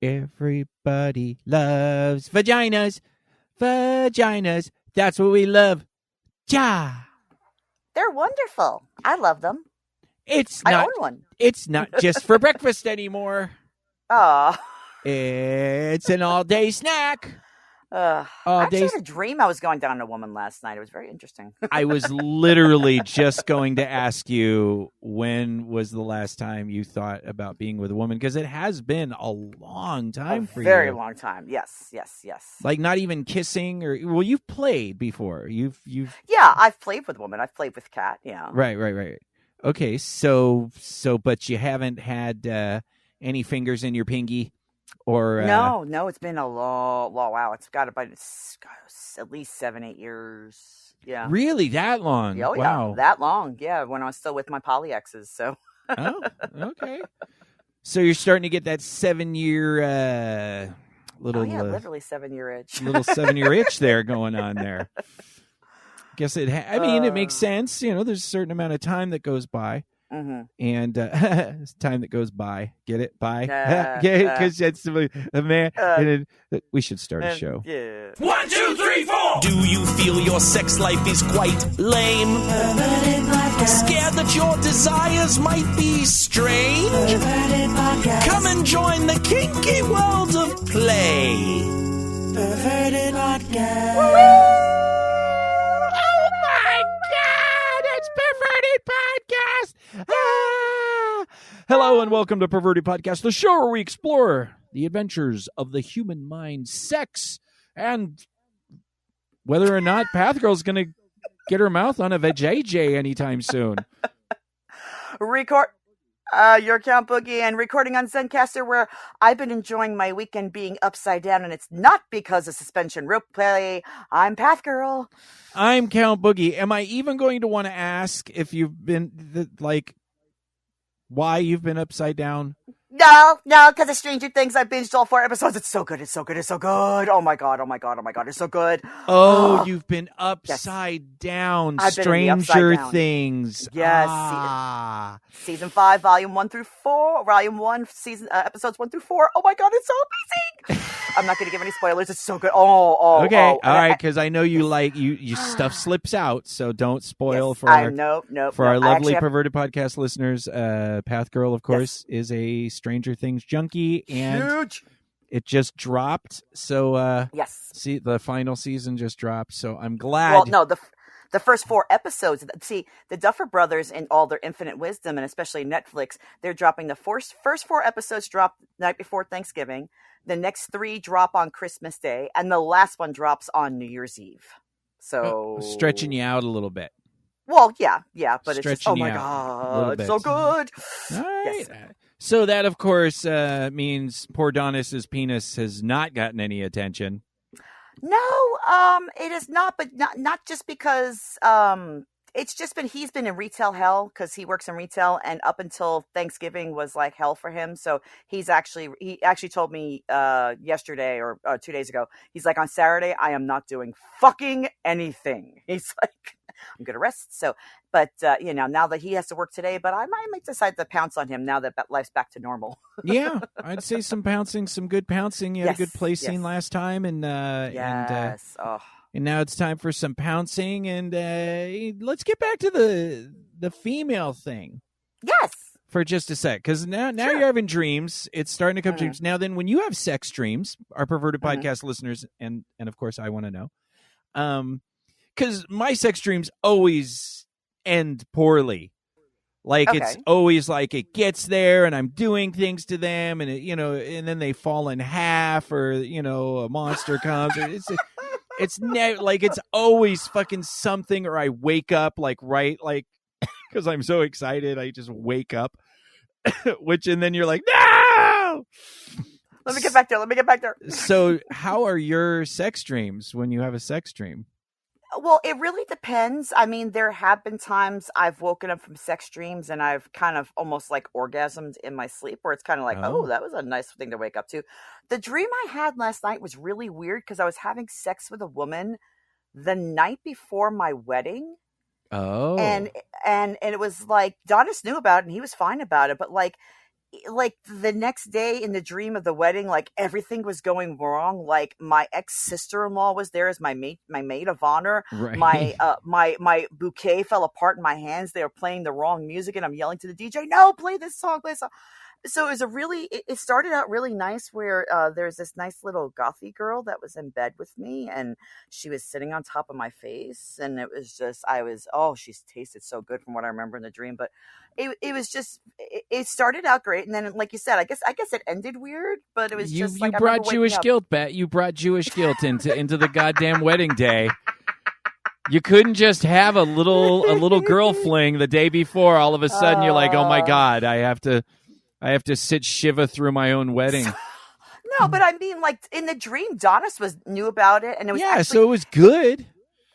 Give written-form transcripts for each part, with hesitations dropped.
Everybody loves vaginas. Vaginas. That's what we love. Ja. They're wonderful. I love them. I own one. It's not just for breakfast anymore. Oh. It's an all-day snack. I actually had a dream I was going down on a woman last night. It was very interesting. I was literally just going to ask you, when was the last time you thought about being with a woman? Because it has been a long time for you. Very long time. Yes. Like not even kissing or... Well, you've played before. You've... Yeah, I've played with women. I've played with Kat, yeah. Right. Okay, so, but you haven't had any fingers in your pinky? Or no, it's been a long wow. It's got about at least 7-8 years. Yeah, really, that long? Oh, wow, yeah, that long. Yeah, when I was still with my poly exes. So, oh, okay. So you're starting to get that 7-year little, literally 7-year itch, little 7-year itch there going on there. Guess it. I mean, it makes sense. You know, there's a certain amount of time that goes by. Mm-hmm. And it's time that goes by. Get it? By? Because that's the man. We should start a show. Yeah. 1, 2, 3, 4. Do you feel your sex life is quite lame? Scared that your desires might be strange? Come and join the kinky world of play. Perverted Podcast. Woo-wee! Oh my God! It's Perverted Podcast. Ah! Hello and welcome to Perverted Podcast, the show where we explore the adventures of the human mind, sex, and whether or not Pathgirl's going to get her mouth on a vajayjay anytime soon. Record your Count Boogie and recording on Zencaster, where I've been enjoying my weekend being upside down, and it's not because of suspension rope play. I'm Pathgirl. I'm Count Boogie. Am I even going to want to ask if you've been why you've been upside down? No, because of Stranger Things. I binged all 4 episodes. It's so good. Oh my god. It's so good. Oh, you've been upside down. Stranger Things. Yes. Season 5, volume 1 through 4. Volume 1, season episodes 1 through 4. Oh my god, it's so amazing. I'm not going to give any spoilers. It's so good. Okay. All right, because I know you you stuff slips out, so don't spoil for our lovely Perverted Podcast listeners. Pathgirl, of course, is a Stranger Things junkie, and huge. It just dropped. So yes, see, the final season just dropped. So I'm glad. Well, no, the first 4 episodes. See, the Duffer Brothers, in all their infinite wisdom, and especially Netflix, they're dropping the first 4 episodes drop the night before Thanksgiving. The next 3 drop on Christmas Day, and the last one drops on New Year's Eve. So stretching you out a little bit. Well, yeah, but stretching it's just, oh my god, it's so good. All right. Yes. So that, of course, means poor Donis's penis has not gotten any attention. No, it is not, but not just because it's just he's been in retail hell, because he works in retail, and up until Thanksgiving was like hell for him. So he actually told me yesterday or 2 days ago, he's like, on Saturday I am not doing fucking anything. He's like, I'm gonna rest. So, but now that he has to work today, but I might decide to pounce on him now that life's back to normal. Yeah, I'd say some good pouncing. You had a good play scene last time, and and now it's time for some pouncing, and let's get back to the female thing. Yes. For just a sec, because now Sure. you're having dreams. It's starting to come dreams. Now then, when you have sex dreams, our Perverted Podcast listeners, and of course I want to know, because my sex dreams always end poorly. Like it's always like it gets there and I'm doing things to them, and and then they fall in half, or a monster comes. Or it's always fucking something, or I wake up because I'm so excited, I just wake up, and then you're like, no. Let me get back there. So, how are your sex dreams when you have a sex dream? Well, it really depends. I mean, there have been times I've woken up from sex dreams and I've kind of almost like orgasmed in my sleep, where it's kind of like, oh, that was a nice thing to wake up to. The dream I had last night was really weird, because I was having sex with a woman the night before my wedding. Oh. And it was like, Donis knew about it and he was fine about it, but like, like the next day in the dream of the wedding, like everything was going wrong. Like my ex-sister-in-law was there as my maid of honor. Right. My bouquet fell apart in my hands. They were playing the wrong music, and I'm yelling to the DJ, "No, play this song, play this song." So it was it started out really nice where there's this nice little gothy girl that was in bed with me, and she was sitting on top of my face, and it was just, she's tasted so good from what I remember in the dream. But it was just, it started out great, and then like you said, I guess it ended weird, but it was just like, you brought Jewish guilt back. You brought Jewish guilt into the goddamn wedding day. You couldn't just have a little girl fling the day before. All of a sudden, you're like, oh my God, I have to sit Shiva through my own wedding. No, but I mean, like in the dream, Donis knew about it, and it was so it was good.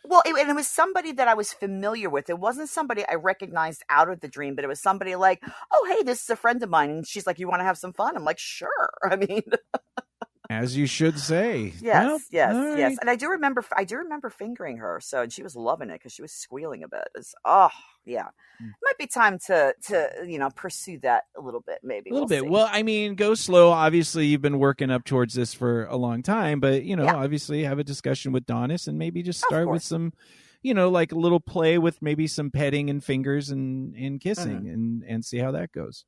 Well, it was somebody that I was familiar with. It wasn't somebody I recognized out of the dream, but it was somebody like, "Oh, hey, this is a friend of mine," and she's like, "You want to have some fun?" I'm like, "Sure." I mean, as you should say. Yes, yes. Right. And I do remember fingering her, and she was loving it because she was squealing a bit. It might be time to pursue that a little bit, maybe. A little bit. See. Well, I mean, go slow. Obviously, you've been working up towards this for a long time, but obviously have a discussion with Donis and maybe just start with some, like a little play with maybe some petting and fingers and kissing and see how that goes.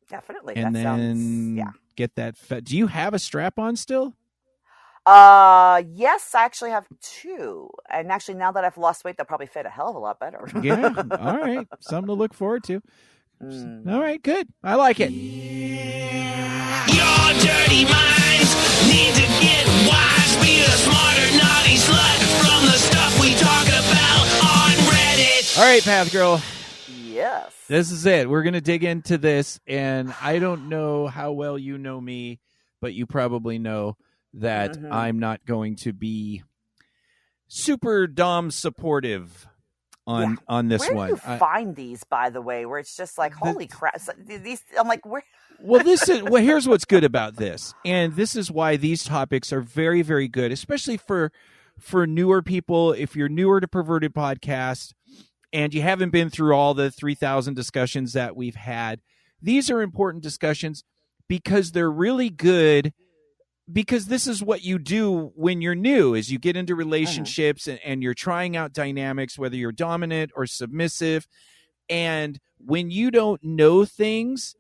Definitely. And then get that. Do you have a strap on still? Yes, I actually have 2. And actually, now that I've lost weight, they'll probably fit a hell of a lot better. Yeah. All right. Something to look forward to. All right. Good. I like it. Your dirty minds need to get wise. Be a smarter, naughty slut from the stuff we talk about on Reddit. All right, Path Girl. Yes. This is it. We're going to dig into this. And I don't know how well you know me, but you probably know that I'm not going to be super dom supportive on this one. Where do you find these, by the way, where it's just like, holy crap? These, I'm like, where? Here's what's good about this. And this is why these topics are very, very good, especially for newer people. If you're newer to Perverted Podcast and you haven't been through all the 3,000 discussions that we've had, these are important discussions because they're really good. Because this is what you do when you're new, is you get into relationships and you're trying out dynamics, whether you're dominant or submissive. And when you don't know things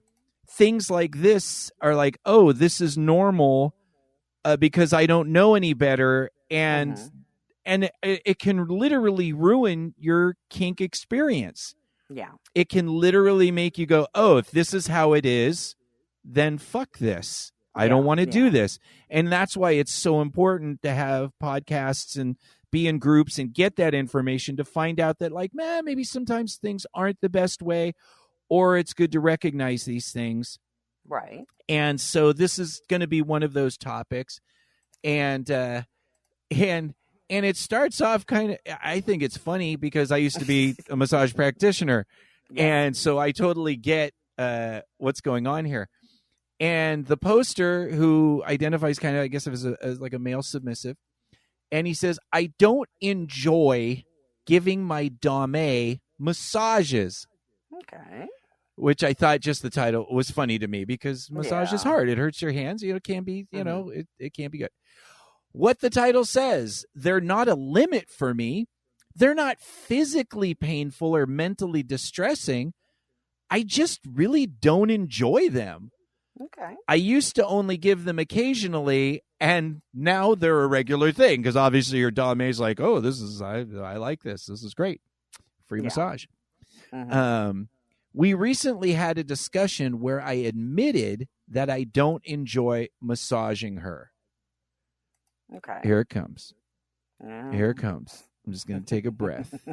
like this are like, oh, this is normal because I don't know any better. And it can literally ruin your kink experience. Yeah. It can literally make you go, oh, if this is how it is, then fuck this. I don't want to do this. And that's why it's so important to have podcasts and be in groups and get that information to find out that, like, maybe sometimes things aren't the best way, or it's good to recognize these things. Right. And so this is going to be one of those topics. And it starts off kind of, I think it's funny because I used to be a massage practitioner. And so I totally get what's going on here. And the poster, who identifies kind of, I guess, as like a male submissive, and he says, I don't enjoy giving my dame massages. Okay. Which I thought just the title was funny to me because massage is hard. It hurts your hands. It can be, it can't be good. What the title says, they're not a limit for me. They're not physically painful or mentally distressing. I just really don't enjoy them. Okay. I used to only give them occasionally, and now they're a regular thing because obviously your dame's like, oh, I like this. This is great. Free massage. We recently had a discussion where I admitted that I don't enjoy massaging her. Okay. Here it comes. Here it comes. I'm just going to take a breath.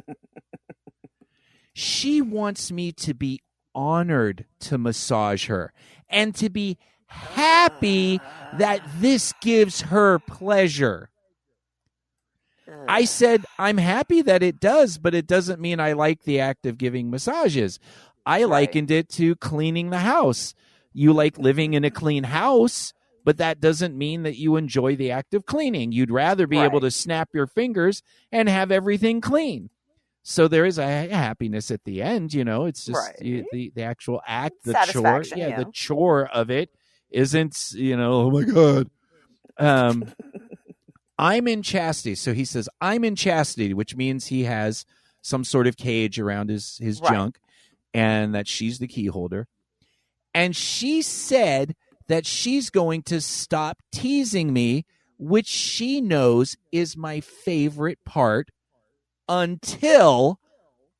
She wants me to be honored to massage her and to be happy that this gives her pleasure. I said, I'm happy that it does, but it doesn't mean I like the act of giving massages. I likened it to cleaning the house. You like living in a clean house, but that doesn't mean that you enjoy the act of cleaning. You'd rather be able to snap your fingers and have everything clean. So there is a happiness at the end, it's just the actual act, the chore. Yeah, the chore of it isn't, oh my God. I'm in chastity. So he says, I'm in chastity, which means he has some sort of cage around his junk, and that she's the key holder. And she said that she's going to stop teasing me, which she knows is my favorite part, until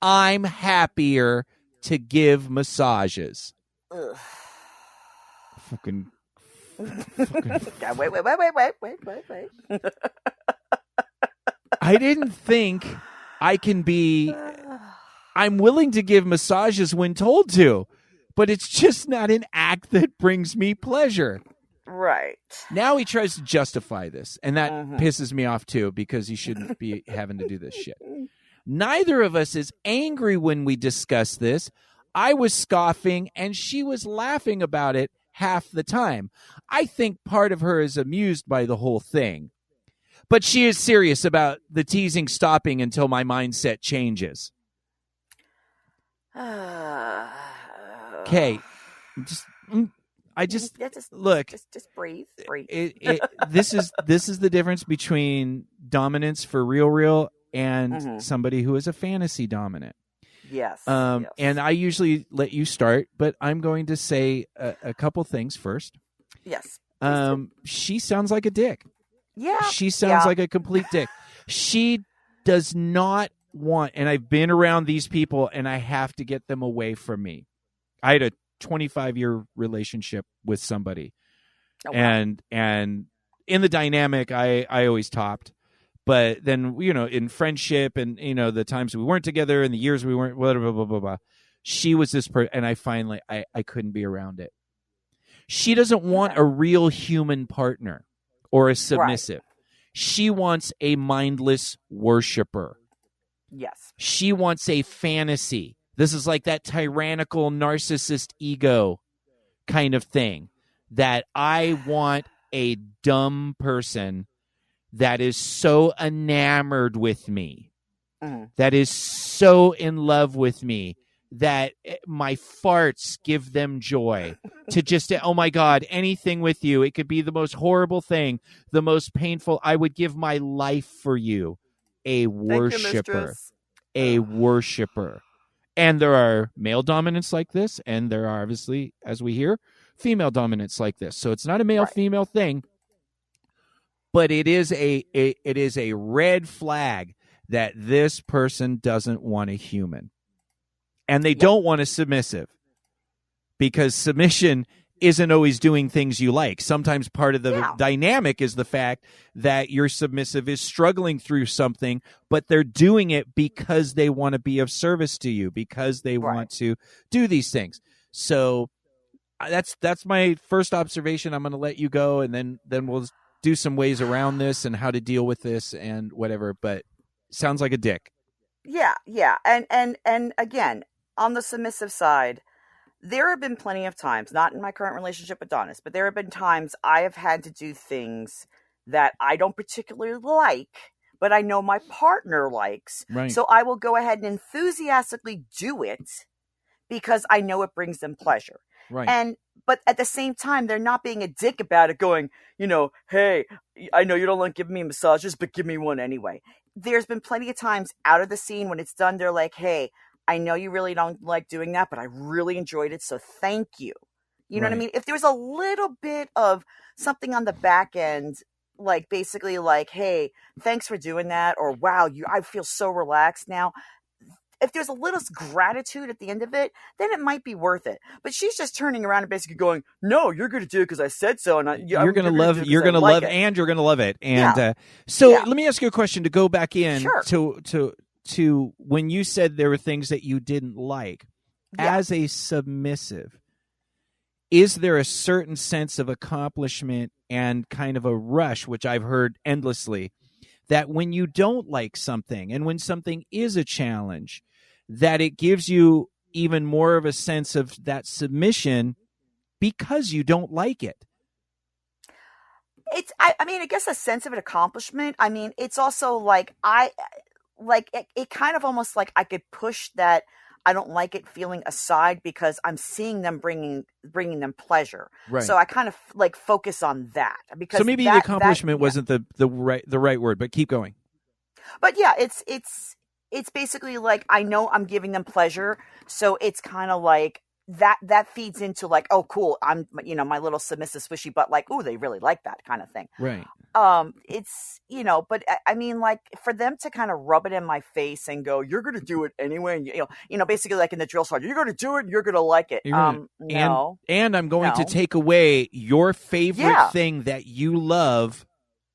I'm happier to give massages. Ugh. Fucking. Wait. I didn't think I can be. I'm willing to give massages when told to, but it's just not an act that brings me pleasure. Right. Now he tries to justify this, and that pisses me off too, because he shouldn't be having to do this shit. Neither of us is angry when we discuss this. I was scoffing, and she was laughing about it half the time. I think part of her is amused by the whole thing. But she is serious about the teasing stopping until my mindset changes. Okay. Look. Just breathe. This is the difference between dominance for real and somebody who is a fantasy dominant. Yes. And I usually let you start, but I'm going to say a couple things first. Yes. She sounds like a dick. Yeah. She sounds like a complete dick. She does not want, and I've been around these people, and I have to get them away from me. I had a 25-year relationship with somebody. Oh, wow. And in the dynamic, I always topped. But then, in friendship and, the times we weren't together and the years we weren't, blah, blah, blah, blah, blah. She was this person, and I finally, I couldn't be around it. She doesn't want a real human partner or a submissive. Right. She wants a mindless worshiper. Yes. She wants a fantasy. This is like that tyrannical narcissist ego kind of thing, that I want a dumb person that is so enamored with me, that is so in love with me, that my farts give them joy, to just, oh my God, anything with you. It could be the most horrible thing, the most painful. I would give my life for you. A worshiper. A worshiper. And there are male dominants like this, and there are, obviously, as we hear, female dominants like this. So it's not a male-female thing. But it is a red flag that this person doesn't want a human. And they don't want a submissive, because submission isn't always doing things you like. Sometimes part of the dynamic is the fact that your submissive is struggling through something, but they're doing it because they want to be of service to you, because they want to do these things. So that's my first observation. I'm going to let you go, and then we'll do some ways around this and how to deal with this and whatever. But sounds like a dick. Yeah. And again, on the submissive side, there have been plenty of times, not in my current relationship with Donis, but there have been times I have had to do things that I don't particularly like, but I know my partner likes. Right. So I will go ahead and enthusiastically do it because I know it brings them pleasure. Right. But at the same time, they're not being a dick about it, going, hey, I know you don't like giving me massages, but give me one anyway. There's been plenty of times out of the scene when it's done, they're like, hey, I know you really don't like doing that, but I really enjoyed it, so thank you. You know what I mean? If there's a little bit of something on the back end, like basically like, hey, thanks for doing that, or wow, I feel so relaxed now. If there's a little gratitude at the end of it, then it might be worth it. But she's just turning around and basically going, "No, you're going to do it because I said so." And you're going to love it, and you're going to love it. And let me ask you a question to go back in to when you said there were things that you didn't like. As a submissive, is there a certain sense of accomplishment and kind of a rush, which I've heard endlessly, that when you don't like something and when something is a challenge, that it gives you even more of a sense of that submission because you don't like it? I guess a sense of an accomplishment. I mean, it's also like like it kind of almost like I could push that I don't like it feeling aside because I'm seeing them bringing them pleasure. Right. So I kind of like focus on that because so maybe the accomplishment wasn't the right word, but keep going. But yeah, it's basically like I know I'm giving them pleasure, so it's kind of like that feeds into like, oh cool, I'm my little submissive swishy butt, like, oh, they really like that kind of thing. Right. It's but I mean, like, for them to kind of rub it in my face and go, you're gonna do it anyway, and basically like in the drill sergeant, you're gonna do it, you're gonna like it. No. And I'm going to take away your favorite thing that you love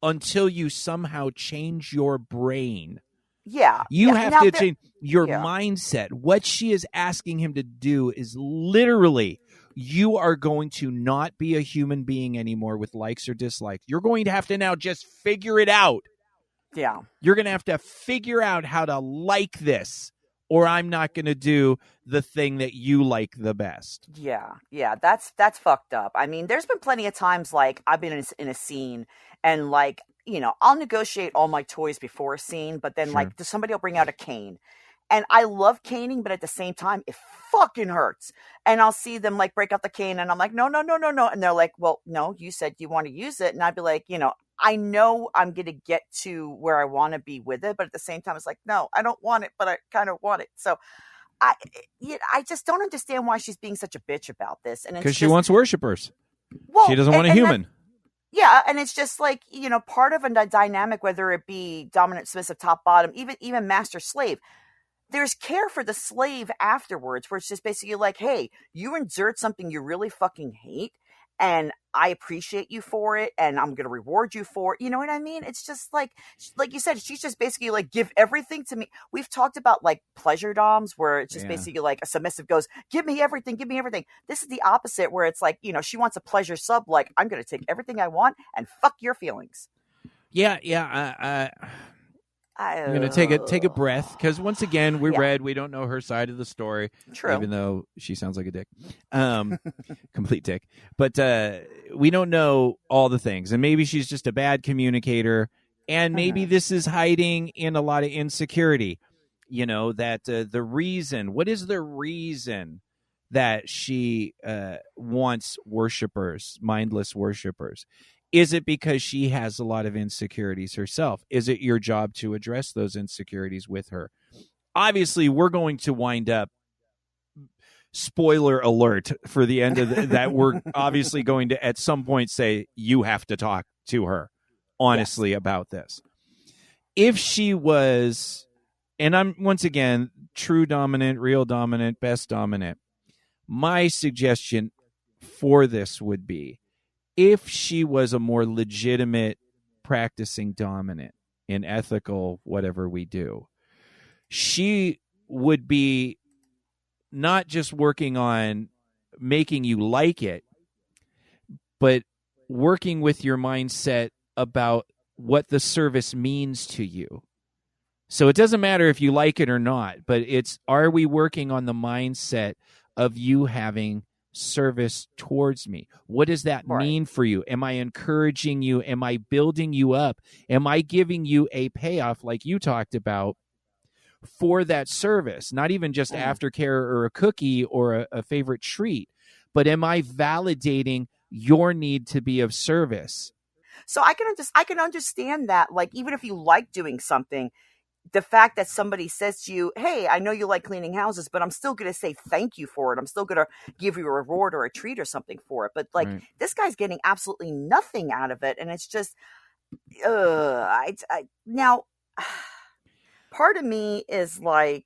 until you somehow change your brain. Yeah. You have to change your mindset. What she is asking him to do is literally, you are going to not be a human being anymore with likes or dislikes. You're going to have to now just figure it out. Yeah. You're going to have to figure out how to like this, or I'm not going to do the thing that you like the best. Yeah. Yeah. That's fucked up. I mean, there's been plenty of times like I've been in a scene and like, I'll negotiate all my toys before a scene, but then like somebody will bring out a cane. And I love caning, but at the same time, it fucking hurts. And I'll see them like break out the cane and I'm like, no. And they're like, well, no, you said you want to use it. And I'd be like, I know I'm going to get to where I want to be with it. But at the same time, it's like, no, I don't want it, but I kind of want it. So I just don't understand why she's being such a bitch about this. And because she wants worshipers. Well, she doesn't want a human. Yeah, and it's just like, part of a dynamic, whether it be dominant, submissive, top, bottom, even master, slave, there's care for the slave afterwards, where it's just basically like, hey, you endured something you really fucking hate, and I appreciate you for it, and I'm going to reward you for it. You know what I mean? It's just like you said, she's just basically like, give everything to me. We've talked about like pleasure doms, where it's just basically like a submissive goes, give me everything. This is the opposite, where it's like, she wants a pleasure sub, like, I'm going to take everything I want and fuck your feelings. Yeah. I'm going to take a breath, because once again, we don't know her side of the story. True. Even though she sounds like a dick. Complete dick. But we don't know all the things. And maybe she's just a bad communicator. And maybe this is hiding in a lot of insecurity. That what is the reason that she wants worshipers, mindless worshipers? Is it because she has a lot of insecurities herself? Is it your job to address those insecurities with her? Obviously, we're going to wind up, spoiler alert for the end of that, we're obviously going to at some point say, you have to talk to her honestly about this. If she was, and I'm once again, true dominant, real dominant, best dominant, my suggestion for this would be, if she was a more legitimate practicing dominant in ethical whatever we do, she would be not just working on making you like it, but working with your mindset about what the service means to you. So it doesn't matter if you like it or not, but are we working on the mindset of you having service towards me? What does that mean for you? Am I encouraging you? Am I building you up? Am I giving you a payoff, like you talked about, for that service? Not even just aftercare or a cookie or a favorite treat, but am I validating your need to be of service? So I can understand that, like, even if you like doing something, the fact that somebody says to you, hey, I know you like cleaning houses, but I'm still going to say thank you for it. I'm still going to give you a reward or a treat or something for it. But like, this guy's getting absolutely nothing out of it. And it's just, now part of me is like,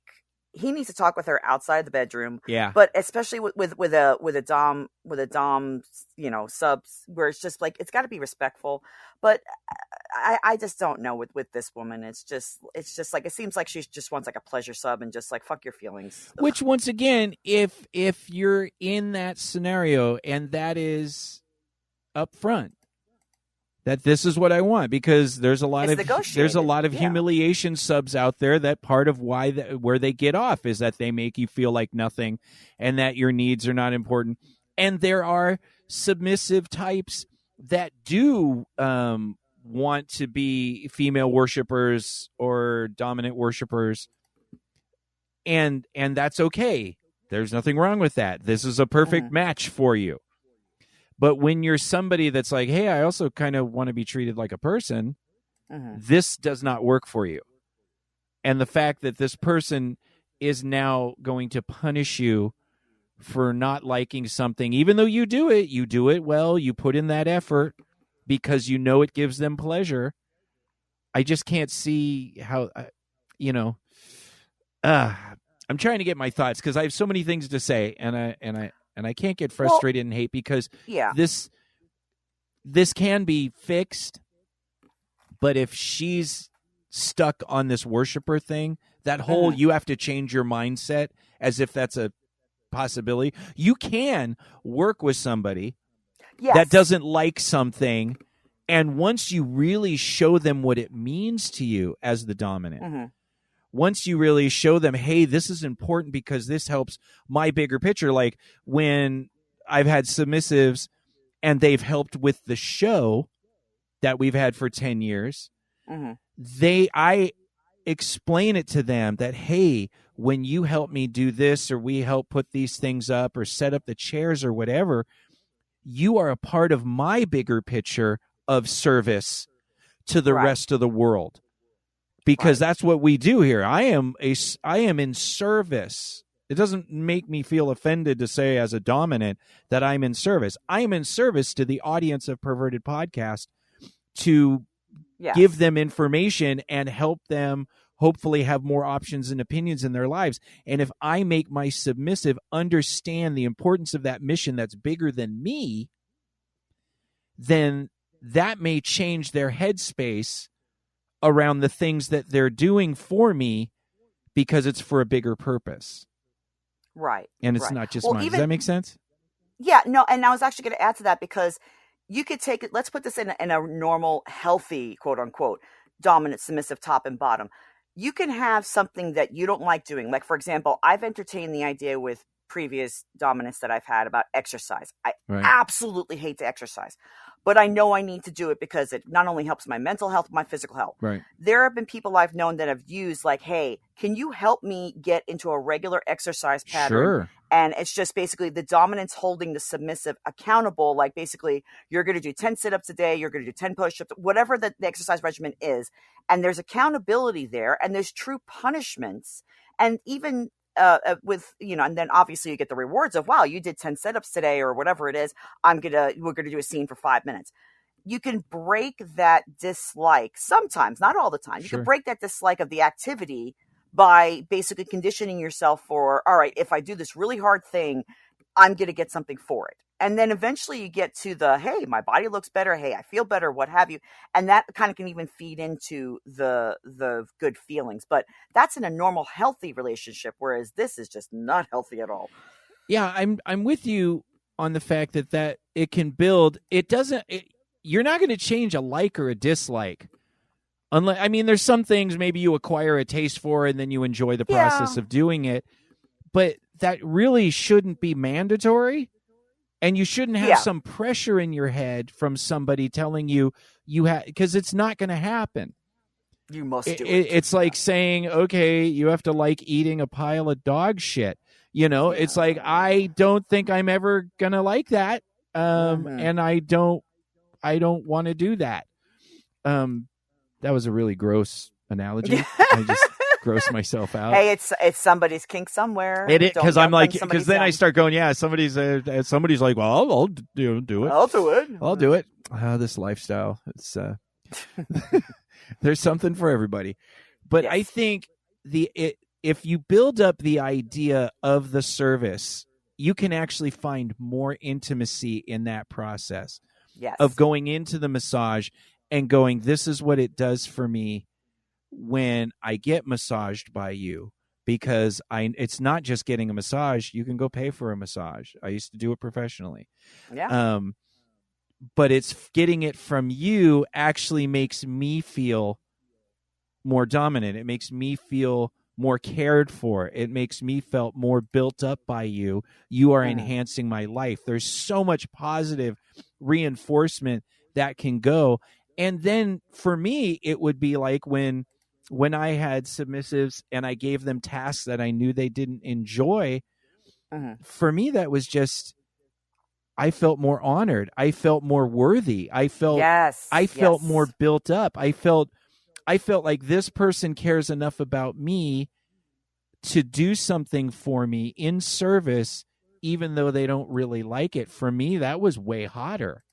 he needs to talk with her outside the bedroom. Yeah. But especially with a dom, subs, where it's just like, it's got to be respectful. But I just don't know with this woman. It's just like, it seems like she just wants like a pleasure sub and just like, fuck your feelings. Which, once again, if you're in that scenario and that is up front, that this is what I want, because there's a lot of humiliation subs out there, that part of where they get off is that they make you feel like nothing and that your needs are not important. And there are submissive types that do want to be female worshipers or dominant worshipers, and that's okay. There's nothing wrong with that. This is a perfect match for you. But when you're somebody that's like, hey, I also kind of want to be treated like a person, this does not work for you. And the fact that this person is now going to punish you for not liking something, even though you do it well, you put in that effort because you know it gives them pleasure. I just can't see how, I'm trying to get my thoughts because I have so many things to say, and I can't get frustrated and hate because this can be fixed. But if she's stuck on this worshiper thing, that whole you have to change your mindset as if that's a possibility. You can work with somebody that doesn't like something, and once you really show them what it means to you as the dominant, once you really show them, hey, this is important because this helps my bigger picture. Like when I've had submissives and they've helped with the show that we've had for 10 years, I explain it to them that, hey, when you help me do this, or we help put these things up or set up the chairs or whatever, you are a part of my bigger picture of service to the rest of the world. Because that's what we do here. I am in service. It doesn't make me feel offended to say as a dominant that I'm in service. I am in service to the audience of Perverted Podcast to give them information and help them hopefully have more options and opinions in their lives. And if I make my submissive understand the importance of that mission that's bigger than me, then that may change their headspace around the things that they're doing for me because it's for a bigger purpose. Right. And it's not just mine. Does that make sense? Yeah, no. And I was actually going to add to that because you could take it, let's put this in a normal, healthy, quote unquote, dominant, submissive, top and bottom. You can have something that you don't like doing. Like, for example, I've entertained the idea with previous dominants that I've had about exercise. I absolutely hate to exercise, but I know I need to do it because it not only helps my mental health, but my physical health. Right. There have been people I've known that have used like, hey, can you help me get into a regular exercise pattern? Sure. And it's just basically the dominance holding the submissive accountable. Like basically you're going to do 10 sit-ups a day. You're going to do 10 push-ups, whatever the exercise regimen is. And there's accountability there and there's true punishments. And even with, and then obviously you get the rewards of, wow, you did 10 sit-ups today or whatever it is. we're going to do a scene for 5 minutes. You can break that dislike sometimes, not all the time. You can break that dislike of the activity by basically conditioning yourself for, all right, if I do this really hard thing, I'm going to get something for it. And then eventually you get to the, hey, my body looks better. Hey, I feel better, what have you. And that kind of can even feed into the good feelings. But that's in a normal, healthy relationship, whereas this is just not healthy at all. Yeah, I'm with you on the fact that it can build. You're not going to change a like or a dislike. There's some things maybe you acquire a taste for and then you enjoy the process of doing it. But that really shouldn't be mandatory. And you shouldn't have some pressure in your head from somebody telling you because it's not going to happen. You must do it. It's like saying, okay, you have to like eating a pile of dog shit. It's like, I don't think I'm ever going to like that. And I don't want to do that. That was a really gross analogy. I just gross myself out. Hey, it's somebody's kink somewhere. It is, because I'm like, because then I start going, somebody's like, well, I'll do it. I'll do it. This lifestyle, it's there's something for everybody. But I think if you build up the idea of the service, you can actually find more intimacy in that process of going into the massage and going, this is what it does for me when I get massaged by you, because it's not just getting a massage. You can go pay for a massage. I used to do it professionally. Yeah. But it's getting it from you actually makes me feel more dominant. It makes me feel more cared for. It makes me feel more built up by you. You are enhancing my life. There's so much positive reinforcement that can go. And then for me, it would be like when I had submissives and I gave them tasks that I knew they didn't enjoy. For me, that was just, I felt more honored. I felt more worthy. I felt more built up. I felt like this person cares enough about me to do something for me in service, even though they don't really like it. For me, that was way hotter.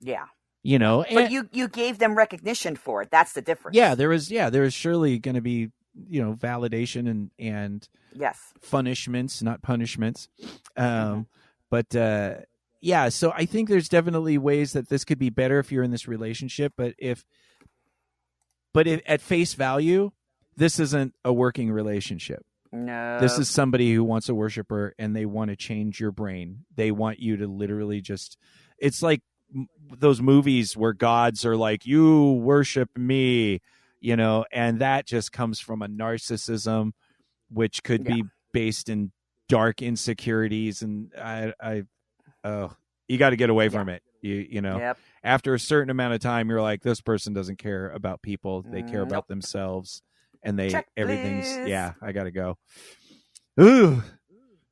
Yeah. You know, but you gave them recognition for it. That's the difference. Yeah, there was surely going to be, validation and yes, punishments, not punishments. But so I think there's definitely ways that this could be better if you're in this relationship. But if at face value, this isn't a working relationship. No, this is somebody who wants a worshiper and they want to change your brain. They want you to literally just. It's like those movies where gods are like, you worship me, and that just comes from a narcissism, which could be based in dark insecurities. And you got to get away from it. After a certain amount of time, you're like, this person doesn't care about people. They care about themselves, and everything's, I got to go. Ooh.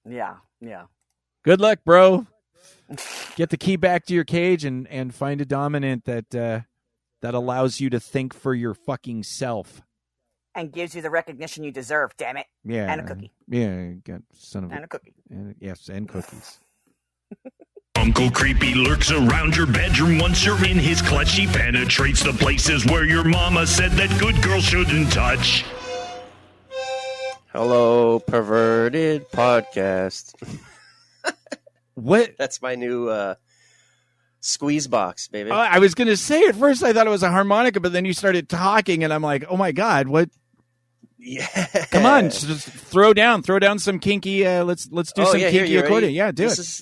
Yeah. Good luck, bro. Get the key back to your cage and find a dominant that allows you to think for your fucking self and gives you the recognition you deserve. Damn it! Yeah, and a cookie. Yeah, got son of and a cookie. Yes, and cookies. Uncle Creepy lurks around your bedroom once you're in his clutch. He penetrates the places where your mama said that good girls shouldn't touch. Hello, Perverted Podcast. What? That's my new squeeze box, baby. I was going to say at first I thought it was a harmonica, but then you started talking and I'm like, oh my God, what? Yeah. Come on, just throw down some kinky, let's do some kinky accordion. Yeah, do it.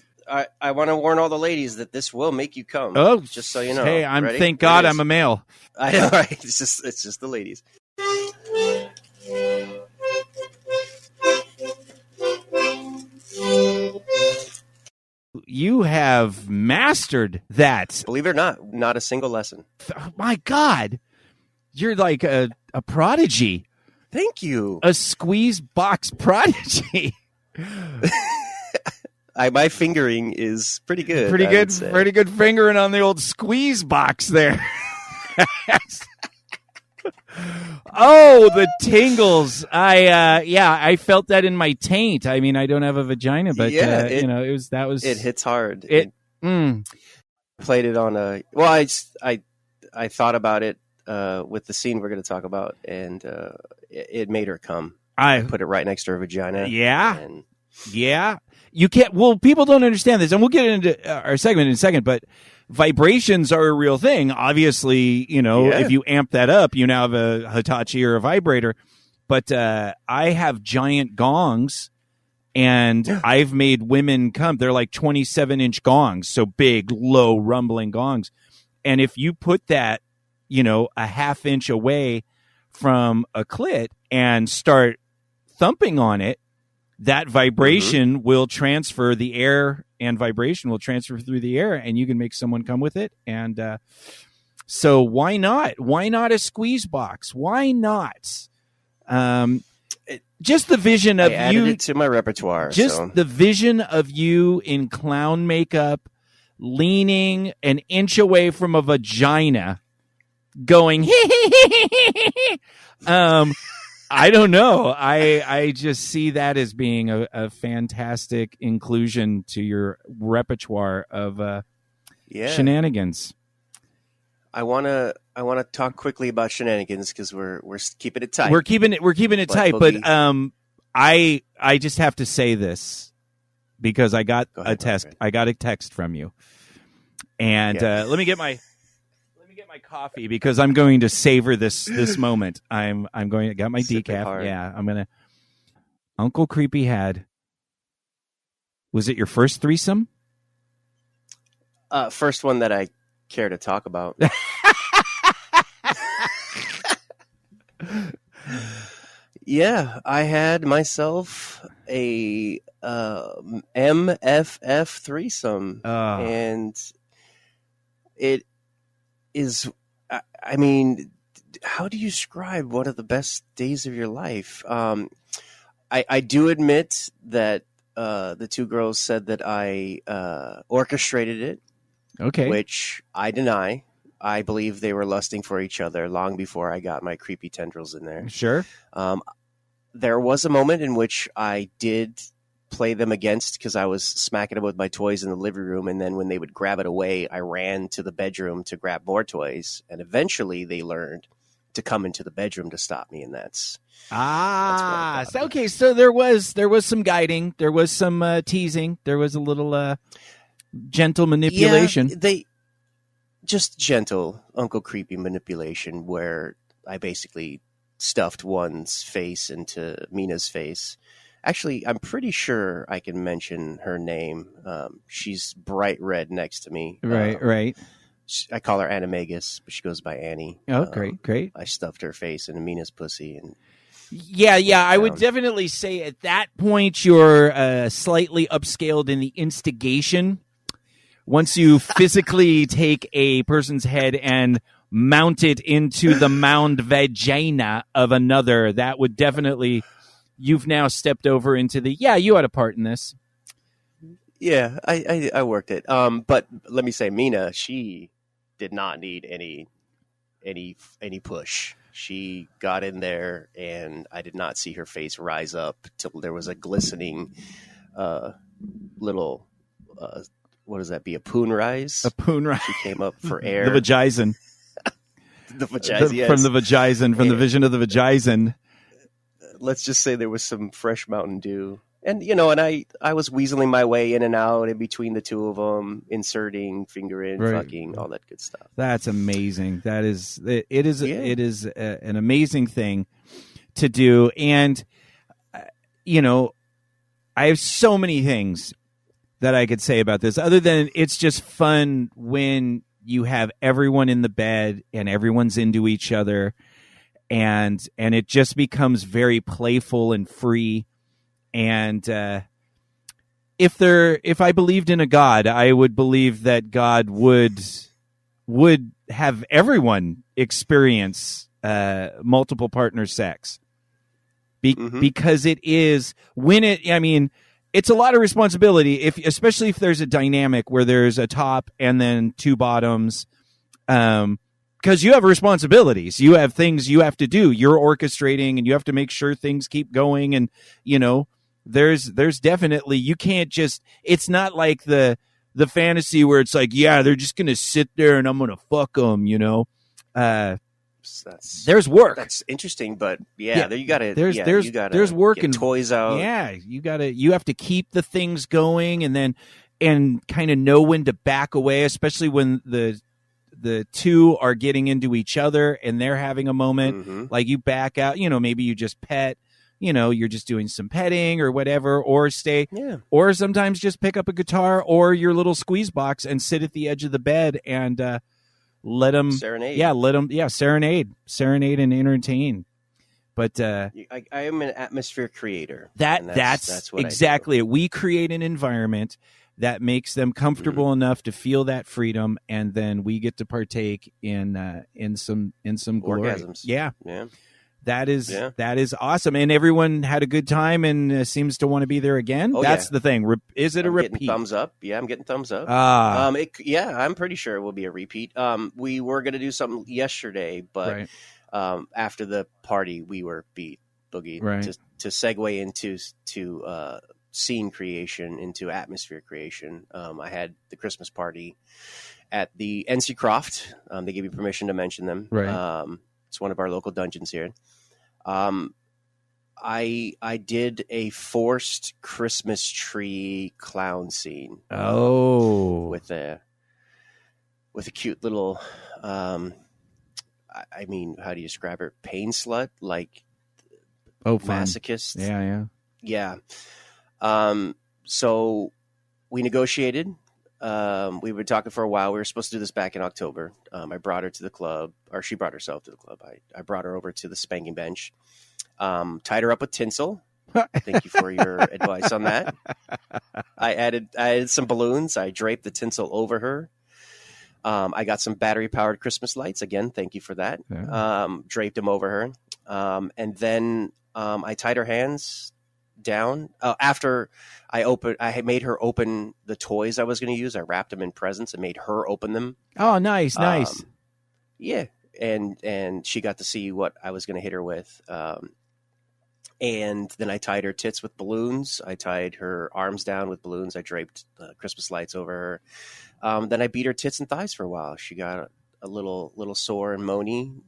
I want to warn all the ladies that this will make you come. Oh, just so you know. Hey, Ready? Thank God I'm a male. I know, right? It's just the ladies. You have mastered that. Believe it or not a single lesson. My God, you're like a prodigy. Thank you. A squeeze box prodigy. My fingering is pretty good. Pretty good fingering on the old squeeze box there. Oh, the tingles! I felt that in my taint. I mean, I don't have a vagina, but it hits hard. Played it on a. Well, I thought about it with the scene we're going to talk about, and it made her come. I put it right next to her vagina. Yeah. You can't. Well, people don't understand this, and we'll get into our segment in a second, but. Vibrations are a real thing. Obviously, if you amp that up, you now have a Hitachi or a vibrator. But I have giant gongs, and I've made women come. They're like 27-inch gongs, so big, low, rumbling gongs. And if you put that, a half inch away from a clit and start thumping on it, that vibration will transfer the air. And vibration will transfer through the air, and you can make someone come with it. And so why not? Why not a squeeze box? Why not? Just the vision of I added it to my repertoire. Just the vision of you in clown makeup, leaning an inch away from a vagina, going, I don't know. I just see that as being a fantastic inclusion to your repertoire of shenanigans. I want to talk quickly about shenanigans because we're keeping it tight. We're keeping it tight, but I just have to say this because I got a text from you, and let me get my coffee because I'm going to savor this moment. I got my decaf. Hard. Yeah, I'm gonna. Uncle Creepy had. Was it your first threesome? First one that I care to talk about. Yeah, I had myself a MFF threesome, and it is I mean, how do you describe one of the best days of your life? I do admit that the two girls said that I orchestrated it. Okay. Which I deny. I believe they were lusting for each other long before I got my creepy tendrils in there. Sure. There was a moment in which I did play them against because I was smacking them with my toys in the living room, and then when they would grab it away, I ran to the bedroom to grab more toys, and eventually they learned to come into the bedroom to stop me, and that's okay. So there was some guiding, there was some teasing, there was a little gentle manipulation. Yeah, they just gentle Uncle Creepy manipulation, where I basically stuffed one's face into Mina's face. Actually, I'm pretty sure I can mention her name. She's bright red next to me. Right. I call her Animagus, but she goes by Annie. Oh, great. I stuffed her face into Mina's pussy. And yeah. I would definitely say at that point you're slightly upscaled in the instigation. Once you physically take a person's head and mount it into the mound vagina of another, that would definitely... You've now stepped over into the, you had a part in this. Yeah, I worked it. But let me say, Mina, she did not need any push. She got in there, and I did not see her face rise up till there was a glistening little, what does that be, a poon rise? A poon rise. She came up for air. The vagizin. The vagizin, yes. From the vagizin, from the vision of the vagizin. Let's just say there was some fresh Mountain Dew. And, and I was weaseling my way in and out in between the two of them, inserting, finger in, fucking, all that good stuff. That's amazing. It is an amazing thing to do. And, I have so many things that I could say about this, other than it's just fun when you have everyone in the bed and everyone's into each other. And it just becomes very playful and free. And if I believed in a God, I would believe that God would have everyone experience multiple partner sex, because it is it's a lot of responsibility. Especially if there's a dynamic where there's a top and then two bottoms. Because you have responsibilities, you have things you have to do. You're orchestrating, and you have to make sure things keep going. And there's definitely, you can't just. It's not like the fantasy where it's like, they're just gonna sit there and I'm gonna fuck them. There's work. That's interesting, but there you got to. There's work and toys out. Yeah, you have to keep the things going, and kind of know when to back away, especially when the two are getting into each other and they're having a moment. Like you back out, maybe you just pet, you're just doing some petting or whatever, or or sometimes just pick up a guitar or your little squeeze box and sit at the edge of the bed and let them serenade. Serenade and entertain. But I am an atmosphere creator. That's what exactly it. We create an environment that makes them comfortable enough to feel that freedom, and then we get to partake in some glory. Orgasms. Yeah. That is awesome, and everyone had a good time and seems to want to be there again. That's the thing. Is it a repeat? Thumbs up. Yeah, I'm getting thumbs up. I'm pretty sure it will be a repeat. We were going to do something yesterday, but after the party, we were beat boogie to segue into scene creation, into atmosphere creation. I had the Christmas party at the NC Croft. They gave me permission to mention them. It's one of our local dungeons here. I did a forced Christmas tree clown scene. With a cute little, how do you describe her? Pain slut, like masochist. Yeah. So we negotiated. We were talking for a while. We were supposed to do this back in October. I brought her to the club, or she brought herself to the club. I brought her over to the spanking bench, tied her up with tinsel. Thank you for your advice on that. I added some balloons. I draped the tinsel over her. I got some battery-powered Christmas lights. Again, thank you for that. Yeah. Draped them over her. And then I tied her hands down. After I had made her open the toys I was going to use. I wrapped them in presents and made her open them. Oh, nice. Yeah. And she got to see what I was going to hit her with. And then I tied her tits with balloons. I tied her arms down with balloons. I draped Christmas lights over her. Then I beat her tits and thighs for a while. She got a little sore and moany.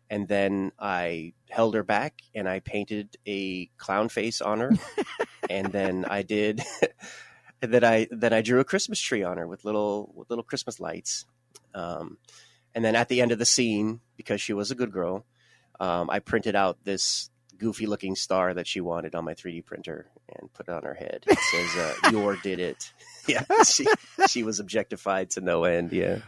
And then I held her back and I painted a clown face on her. And then I did that. I drew a Christmas tree on her with little Christmas lights. And then at the end of the scene, because she was a good girl, I printed out this goofy looking star that she wanted on my 3D printer and put it on her head. It says, "Your did it." Yeah, she was objectified to no end. Yeah.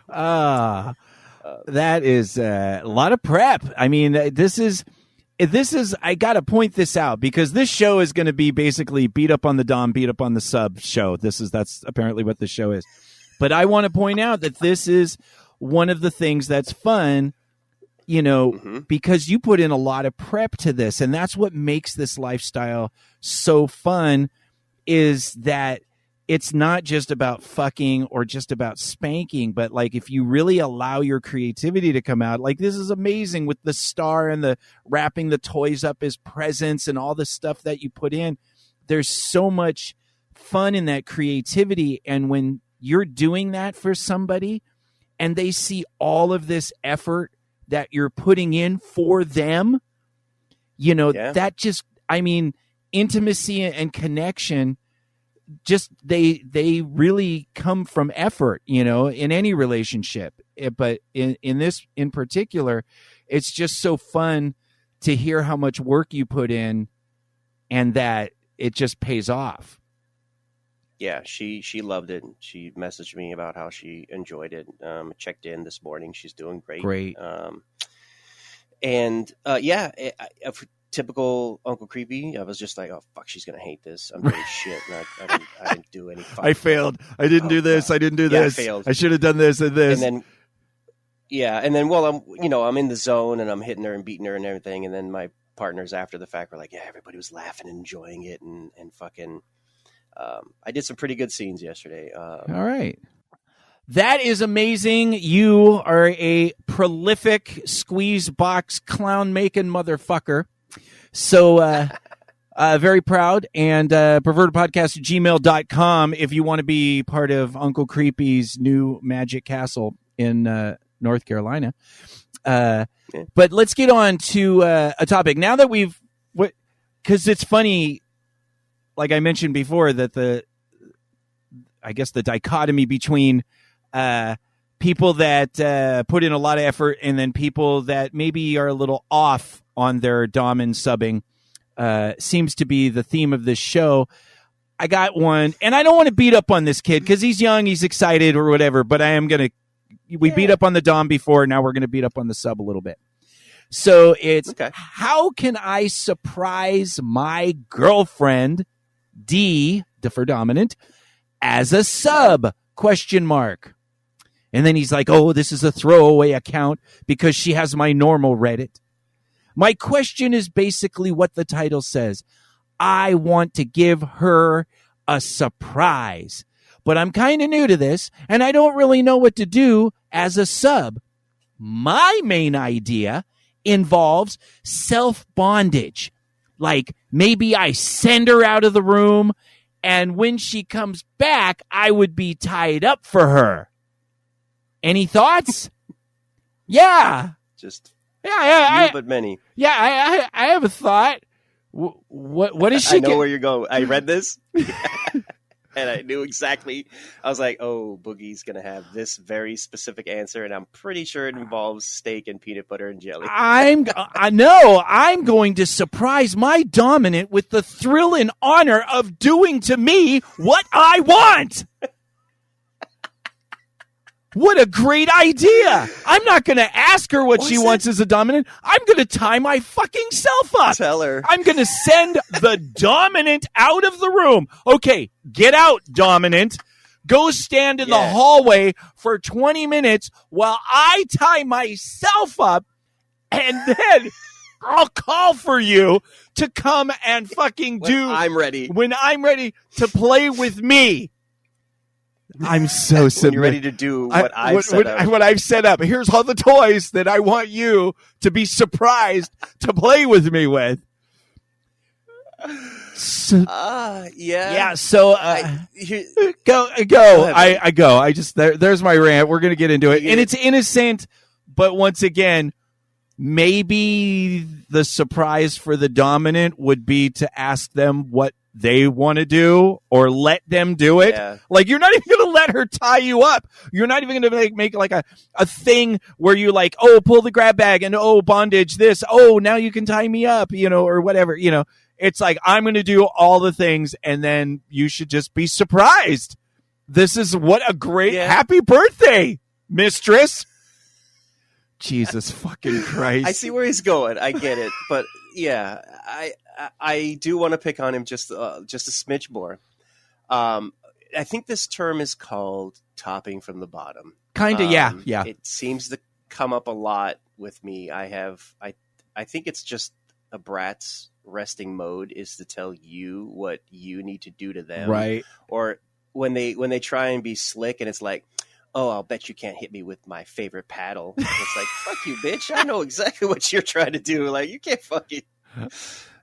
That is a lot of prep. I mean, this is. I got to point this out because this show is going to be basically beat up on the dom, beat up on the sub show. That's apparently what the show is. But I want to point out that this is one of the things that's fun. Because you put in a lot of prep to this, and that's what makes this lifestyle so fun, is that it's not just about fucking or just about spanking, but like if you really allow your creativity to come out, like this is amazing with the star and the wrapping the toys up as presents and all the stuff that you put in. There's so much fun in that creativity. And when you're doing that for somebody and they see all of this effort that you're putting in for them, that just, intimacy and connection, just they really come from effort, in any relationship. But in this in particular, it's just so fun to hear how much work you put in and that it just pays off. Yeah, she loved it. She messaged me about how she enjoyed it. Checked in this morning. She's doing great. Great. Typical Uncle Creepy. I was just like, oh fuck, she's gonna hate this. I'm doing shit. And I didn't do any. I failed. I didn't do this. God. I didn't do this. I failed. I should have done this and this. And then while I'm in the zone and I'm hitting her and beating her and everything, and then my partners after the fact were like, yeah, everybody was laughing and enjoying it and fucking. I did some pretty good scenes yesterday. All right. That is amazing. You are a prolific squeeze box clown making motherfucker. So very proud. And pervertedpodcast@gmail.com if you want to be part of Uncle Creepy's new magic castle in North Carolina. But let's get on to a topic. Now that because it's funny, like I mentioned before, that the dichotomy between people that put in a lot of effort and then people that maybe are a little off on their dom and subbing seems to be the theme of this show. I got one, and I don't want to beat up on this kid because he's young, he's excited or whatever, but I am going to, we beat up on the dom before, now we're going to beat up on the sub a little bit. So it's, How can I surprise my girlfriend, D, for dominant, as a sub? ? And then he's like, oh, this is a throwaway account because she has my normal Reddit. My question is basically what the title says. I want to give her a surprise, but I'm kind of new to this and I don't really know what to do as a sub. My main idea involves self-bondage. Like maybe I send her out of the room and when she comes back, I would be tied up for her. Any thoughts? Yeah. But many. Yeah, I have a thought. What is she? I know where you're going. I read this, and I knew exactly. I was like, "Oh, Boogie's gonna have this very specific answer," and I'm pretty sure it involves steak and peanut butter and jelly. I'm going to surprise my dominant with the thrill and honor of doing to me what I want. What a great idea. I'm not going to ask her what she wants as a dominant. I'm going to tie my fucking self up. Tell her. I'm going to send the dominant out of the room. Okay, get out, dominant. Go stand in the hallway for 20 minutes while I tie myself up, and then I'll call for you to come and fucking do. When I'm ready to play with me. I'm so when you're ready to do what I've set up. Here's all the toys that I want you to be surprised to play with me with. So, yeah. So go. I go. I just there's my rant. We're gonna get into it, and it's innocent, but once again, maybe the surprise for the dominant would be to ask them what they want to do or let them do it. Yeah. Like, you're not even going to let her tie you up. You're not even going to make like a thing where you like, oh, pull the grab bag and oh, bondage this. Oh, now you can tie me up, or whatever, It's like, I'm going to do all the things and then you should just be surprised. This is what a great happy birthday, mistress. Jesus fucking Christ. I see where he's going. I get it. But yeah, I do want to pick on him just a smidge more. I think this term is called topping from the bottom. Kind of, yeah. It seems to come up a lot with me. I think it's just a brat's resting mode is to tell you what you need to do to them. Right. Or when they try and be slick and it's like, oh, I'll bet you can't hit me with my favorite paddle. It's like, fuck you, bitch. I know exactly what you're trying to do. Like, you can't fucking...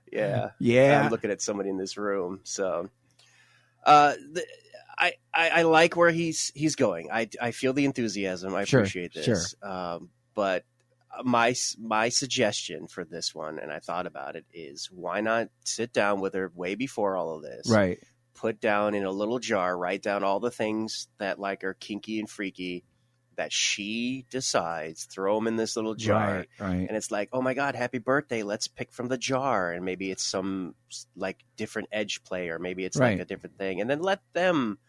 Yeah. I'm looking at somebody in this room. So I like where he's going. I feel the enthusiasm. I appreciate this. Sure. But my suggestion for this one, and I thought about it, is why not sit down with her way before all of this? Right. Put down in a little jar, write down all the things that like are kinky and freaky that she decides, throw them in this little jar. Right. And it's like, oh my God, happy birthday. Let's pick from the jar. And maybe it's some like different edge play, or maybe it's like a different thing. And then let them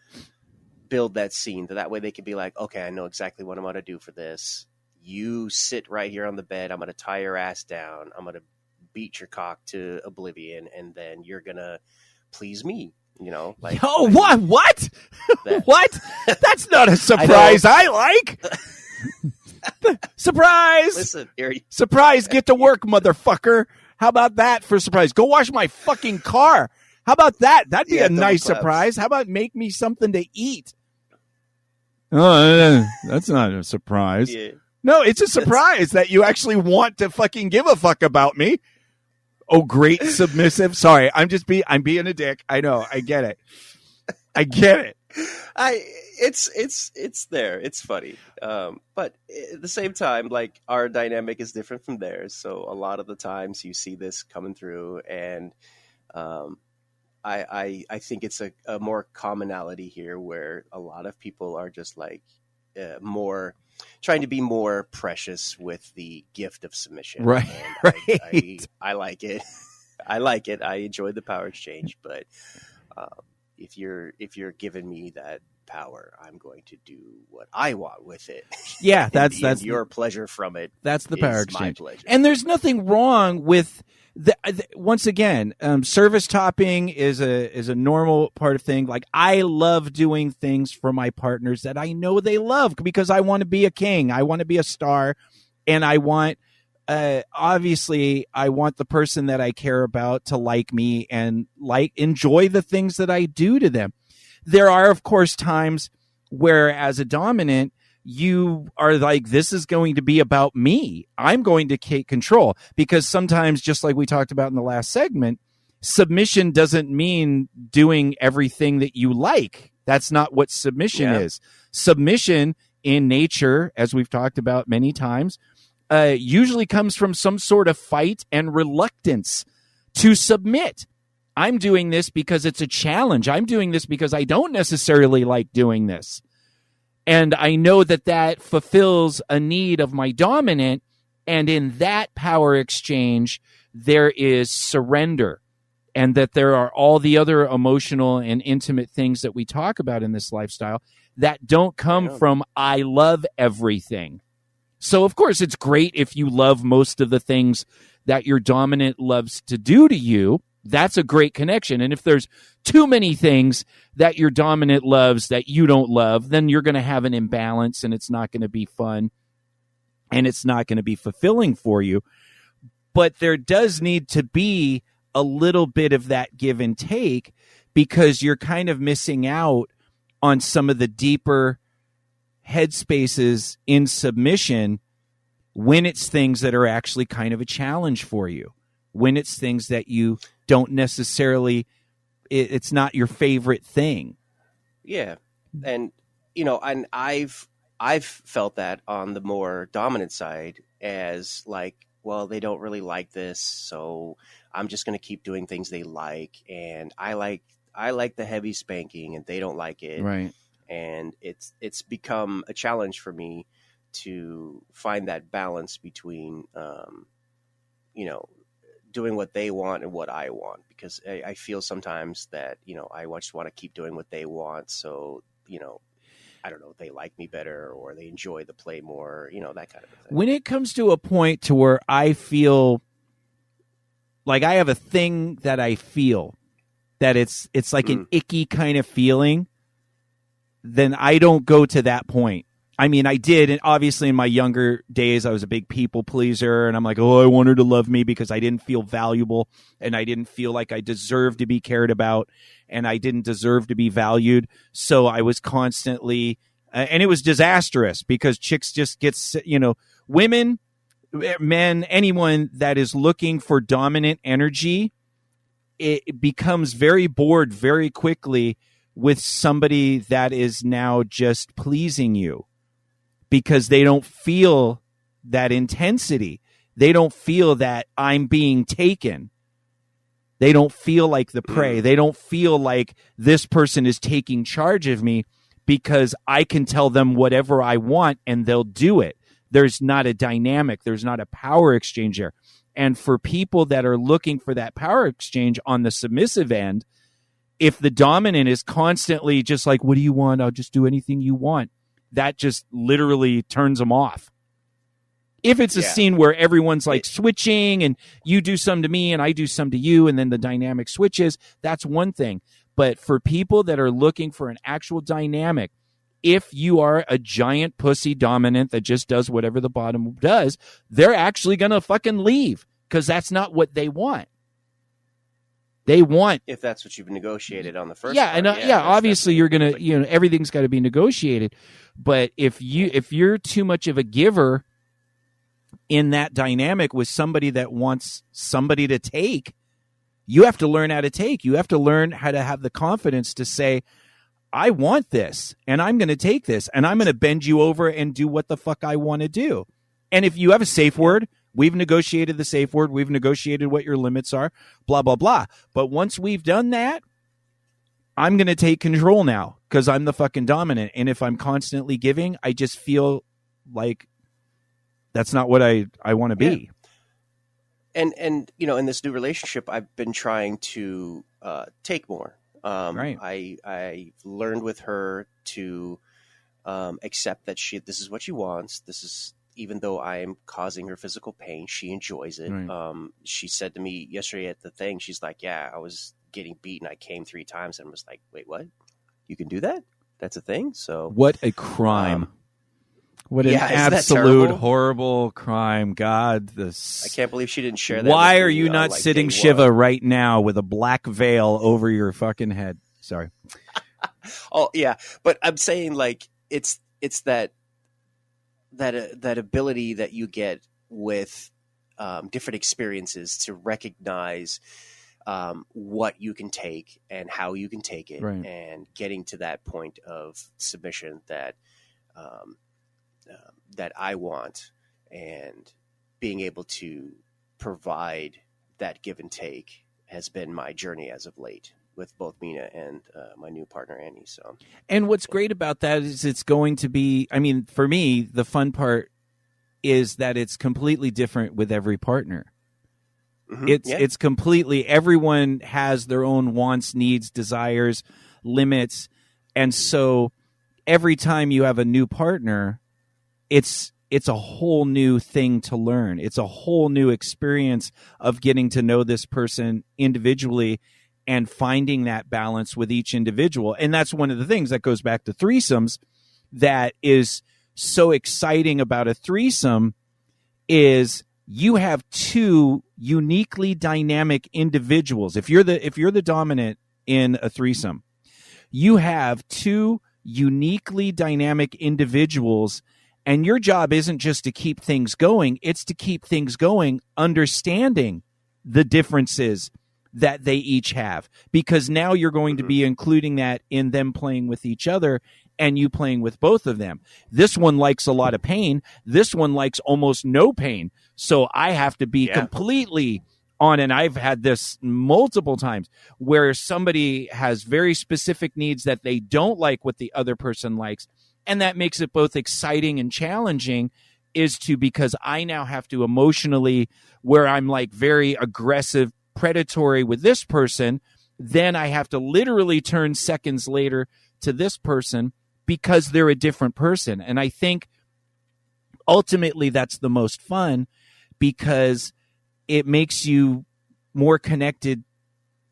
build that scene. That way they can be like, okay, I know exactly what I'm going to do for this. You sit right here on the bed. I'm going to tie your ass down. I'm going to beat your cock to oblivion. And then you're going to please me. Like, what? What? That's not a surprise I like. Surprise! Listen, surprise! Get to work, motherfucker. How about that for surprise? Go wash my fucking car. How about that? That'd be a nice surprise. How about make me something to eat? Oh, that's not a surprise. Yeah. No, it's a surprise that you actually want to fucking give a fuck about me. Oh, great submissive. Sorry, I'm being a dick. I know. I get it. It's there. It's funny. But at the same time, like, our dynamic is different from theirs. So a lot of the times you see this coming through, and I think it's a more commonality here where a lot of people are just like more trying to be more precious with the gift of submission. Right. And I like it. I like it. I enjoy the power exchange, but if you're giving me that power, I'm going to do what I want with it. Yeah, that's your pleasure from it. That's the power exchange. My pleasure. And there's nothing wrong with once again, service topping is a normal part of thing. Like, I love doing things for my partners that I know they love because I want to be a king. I want to be a star, and I want obviously I want the person that I care about to like me and enjoy the things that I do to them. There are, of course, times where as a dominant, you are like, this is going to be about me. I'm going to take control, because sometimes, just like we talked about in the last segment, submission doesn't mean doing everything that you like. That's not what submission is. Submission in nature, as we've talked about many times, usually comes from some sort of fight and reluctance to submit. I'm doing this because it's a challenge. I'm doing this because I don't necessarily like doing this. And I know that fulfills a need of my dominant. And in that power exchange, there is surrender. And that there are all the other emotional and intimate things that we talk about in this lifestyle that don't come from I love everything. So, of course, it's great if you love most of the things that your dominant loves to do to you. That's a great connection. And if there's too many things that your dominant loves that you don't love, then you're going to have an imbalance, and it's not going to be fun, and it's not going to be fulfilling for you. But there does need to be a little bit of that give and take, because you're kind of missing out on some of the deeper headspaces in submission when it's things that are actually kind of a challenge for you, when it's things that you don't necessarily, it's not your favorite thing. Yeah. And, and I've felt that on the more dominant side as like, well, they don't really like this, so I'm just going to keep doing things they like. And I like the heavy spanking and they don't like it. Right. And it's become a challenge for me to find that balance between, doing what they want and what I want, because I feel sometimes that, I just want to keep doing what they want. So, I don't know, they like me better or they enjoy the play more, that kind of thing. When it comes to a point to where I feel like I have a thing that I feel that it's like an icky kind of feeling, then I don't go to that point. I mean, I did, and obviously in my younger days, I was a big people pleaser, and I'm like, oh, I want her to love me because I didn't feel valuable, and I didn't feel like I deserved to be cared about, and I didn't deserve to be valued. So I was constantly, and it was disastrous because chicks just gets, women, men, anyone that is looking for dominant energy, it becomes very bored very quickly with somebody that is now just pleasing you, because they don't feel that intensity. They don't feel that I'm being taken. They don't feel like the prey. They don't feel like this person is taking charge of me, because I can tell them whatever I want and they'll do it. There's not a dynamic. There's not a power exchange there. And for people that are looking for that power exchange on the submissive end, if the dominant is constantly just like, what do you want? I'll just do anything you want. That just literally turns them off. If it's a scene where everyone's like switching and you do some to me and I do some to you, and then the dynamic switches, that's one thing. But for people that are looking for an actual dynamic, if you are a giant pussy dominant that just does whatever the bottom does, they're actually going to fucking leave, because that's not what they want. They want, if that's what you've negotiated on the first. Yeah, part, and obviously you're gonna, everything's got to be negotiated. But if you're too much of a giver in that dynamic with somebody that wants somebody to take, you have to learn how to take. You have to learn how to have the confidence to say, I want this, and I'm going to take this, and I'm going to bend you over and do what the fuck I want to do. And if you have a safe word, we've negotiated the safe word. We've negotiated what your limits are, blah, blah, blah. But once we've done that, I'm going to take control now, because I'm the fucking dominant. And if I'm constantly giving, I just feel like that's not what I want to be. And in this new relationship, I've been trying to take more. Right. I learned with her to accept that this is what she wants. This is, even though I am causing her physical pain, she enjoys it. Right. She said to me yesterday at the thing, she's like, yeah, I was getting beaten. I came 3 times and was like, wait, what? You can do that? That's a thing? So what a crime. What an absolute horrible crime. God, I can't believe she didn't share that. Why are you not sitting Shiva right now with a black veil over your fucking head? Sorry. Oh, yeah. But I'm saying, like, it's that ability that you get with different experiences to recognize what you can take and how you can take it, right. And getting to that point of submission that I want, and being able to provide that give and take has been my journey as of late with both Mina and my new partner, Annie. So, and what's great about that is it's going to be, I mean, for me, the fun part is that it's completely different with every partner. Mm-hmm. It's completely, everyone has their own wants, needs, desires, limits. And so every time you have a new partner, it's it's a whole new thing to learn. It's a whole new experience of getting to know this person individually and finding that balance with each individual. And that's one of the things that goes back to threesomes that is so exciting about a threesome is you have two uniquely dynamic individuals. If you're the dominant in a threesome, you have two uniquely dynamic individuals, and your job isn't just to keep things going, it's to keep things going understanding the differences that they each have, because now you're going to be including that in them playing with each other and you playing with both of them. This one likes a lot of pain. This one likes almost no pain. So I have to be completely on, and I've had this multiple times where somebody has very specific needs that they don't like what the other person likes, and that makes it both exciting and challenging because I now have to emotionally, where I'm like very aggressive, predatory with this person, then I have to literally turn seconds later to this person because they're a different person. And I think ultimately that's the most fun because it makes you more connected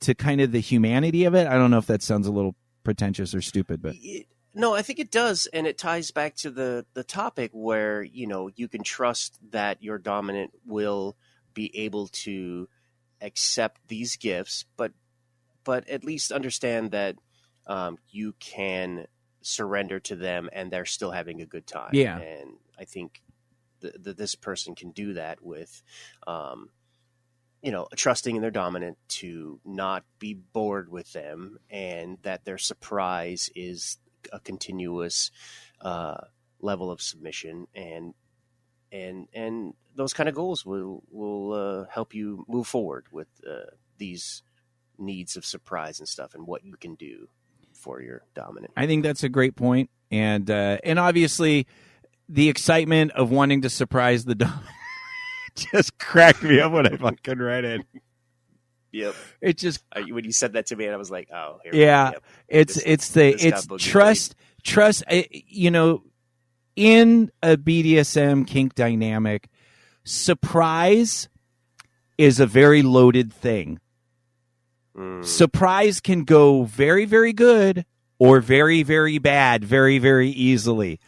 to kind of the humanity of it. I don't know if that sounds a little pretentious or stupid, but no, I think it does. And it ties back to the topic where, you can trust that your dominant will be able to accept these gifts, but at least understand that you can surrender to them and they're still having a good time. Yeah. And I think this person can do that with, trusting in their dominant to not be bored with them, and that their surprise is a continuous level of submission, and those kind of goals will help you move forward with these needs of surprise and stuff, and what you can do for your dominant. I think that's a great point, and obviously the excitement of wanting to surprise the dominant just cracked me up when I fucking read it. Yep. It just when you said that to me, and I was like, oh, here yeah. It's trust. In a BDSM kink dynamic, surprise is a very loaded thing. Surprise can go very, very good or very, very bad very, very easily.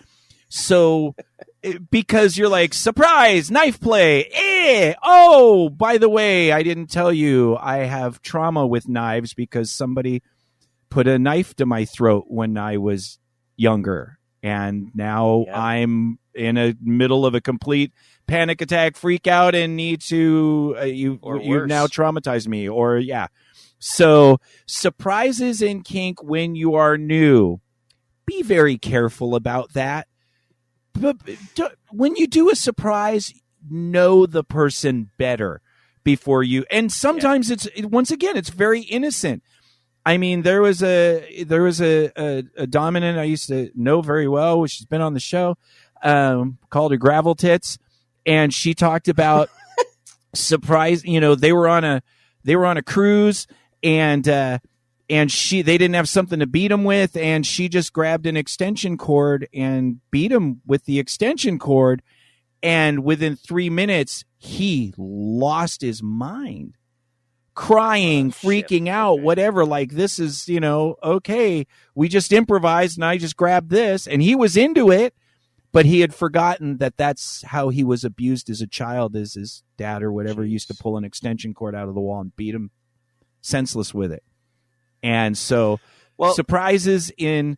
So because you're like, surprise, knife play. Oh, by the way, I didn't tell you I have trauma with knives because somebody put a knife to my throat when I was younger. And now I'm in the middle of a complete panic attack, freak out, and need to, you've now traumatized me. So surprises in kink when you are new, be very careful about that. But when you do a surprise, know the person better before you. And sometimes it's very innocent. I mean, there was a dominant I used to know very well. She's been on the show, called her Gravel Tits, and she talked about surprise. They were on a cruise, and they didn't have something to beat him with, and she just grabbed an extension cord and beat him with the extension cord, and within 3 minutes he lost his mind, crying, freaking out, whatever, like, this is, okay, we just improvised and I just grabbed this, and he was into it, but he had forgotten that that's how he was abused as a child, as his dad or whatever used to pull an extension cord out of the wall and beat him senseless with it. And so surprises in,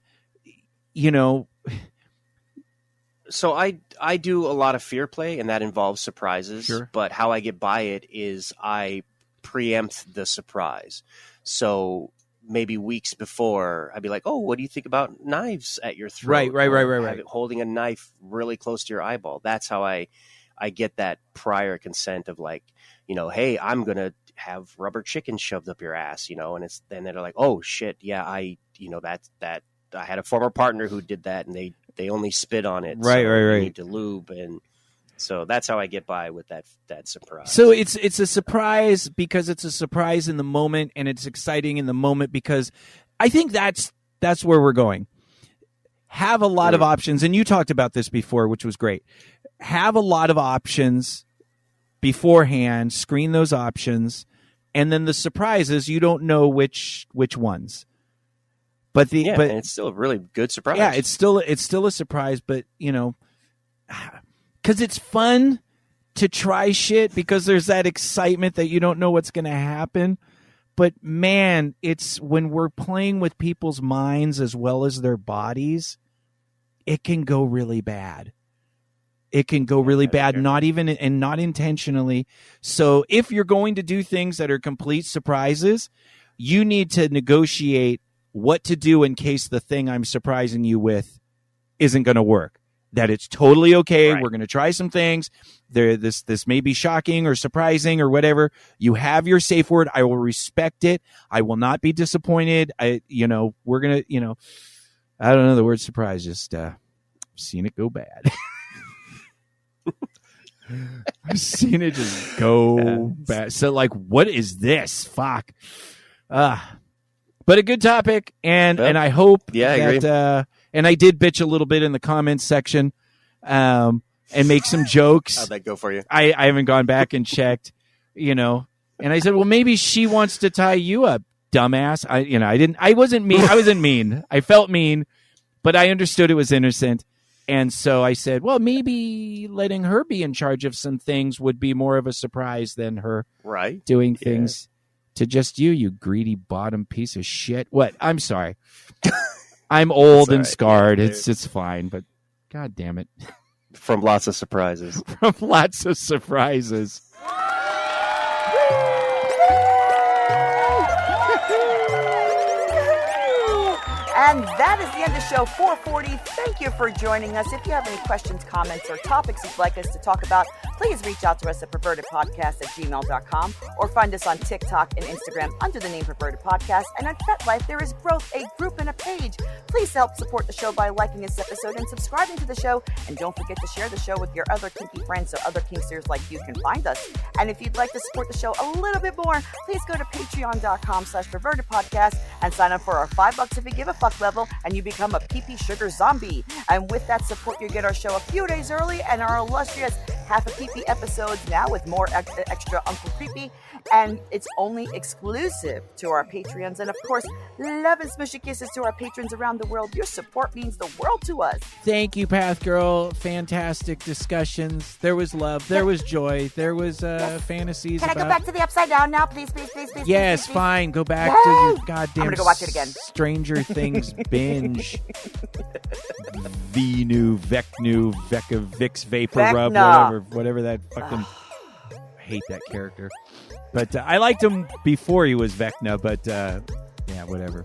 So I do a lot of fear play, and that involves surprises. Sure. But how I get by it is I preempt the surprise. So maybe weeks before, I'd be like, oh, what do you think about knives at your throat? Right. Holding a knife really close to your eyeball. That's how I get that prior consent of like, hey, I'm going to have rubber chicken shoved up your ass, and then they're like, oh shit. Yeah. I had a former partner who did that, and they only spit on it. Right. You need to lube. And so that's how I get by with that surprise. So it's a surprise because it's a surprise in the moment, and it's exciting in the moment, because I think that's where we're going. Have a lot of options. And you talked about this before, which was great. have a lot of options beforehand, screen those options, and then the surprises, you don't know which ones. But and it's still a really good surprise. Yeah, it's still a surprise, but because it's fun to try shit because there's that excitement that you don't know what's going to happen. But man, it's when we're playing with people's minds as well as their bodies, it can go really bad. It can go really bad, not intentionally. So if you're going to do things that are complete surprises, you need to negotiate what to do in case the thing I'm surprising you with isn't going to work. That it's totally okay. Right. We're going to try some things. This may be shocking or surprising or whatever. You have your safe word. I will respect it. I will not be disappointed. We're going to, I don't know the word surprise. Just seen it go bad. I've seen it just go bad. So like, what is this? Fuck. But a good topic. And I hope that, and I did bitch a little bit in the comments section, and make some jokes. How'd that go for you? I haven't gone back and checked, and I said, well, maybe she wants to tie you up, dumbass. I wasn't mean. I felt mean, but I understood it was innocent. And so I said, well, maybe letting her be in charge of some things would be more of a surprise than her doing things to just you greedy bottom piece of shit. What? I'm sorry. I'm old and scarred. It's fine, but God damn it. From lots of surprises. From lots of surprises. And that is the end of show 440. Thank you for joining us. If you have any questions, comments, or topics you'd like us to talk about, please reach out to us at pervertedpodcast@gmail.com or find us on TikTok and Instagram under the name Perverted Podcast. And on FetLife, there is both a group and a page. Please help support the show by liking this episode and subscribing to the show. And don't forget to share the show with your other kinky friends so other kinksters like you can find us. And if you'd like to support the show a little bit more, please go to patreon.com/pervertedpodcast and sign up for our $5 if you give a fuck level, and you become a pee-pee sugar zombie. And with that support, you get our show a few days early and our illustrious half a pee-pee episodes now with more extra Uncle Creepy. And it's only exclusive to our Patreons. And of course, love and smushy kisses to our patrons around the world. Your support means the world to us. Thank you, Path Girl. Fantastic discussions. There was love. There was joy. There was fantasies. Can I go back to the Upside Down now, please? Yes, please. fine. Go back to your goddamn I'm gonna go watch it again. Stranger Things binge. Vix Vapor Rub, whatever that fucking... I hate that character. But I liked him before he was Vecna, but whatever.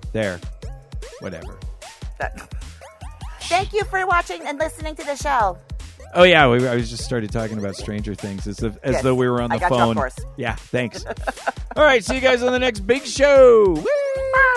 Whatever. Thank you for watching and listening to the show. Oh, yeah, I was just started talking about Stranger Things as though we were on the phone. You, of course. Yeah, thanks. All right, see you guys on the next big show. Woo! Bye.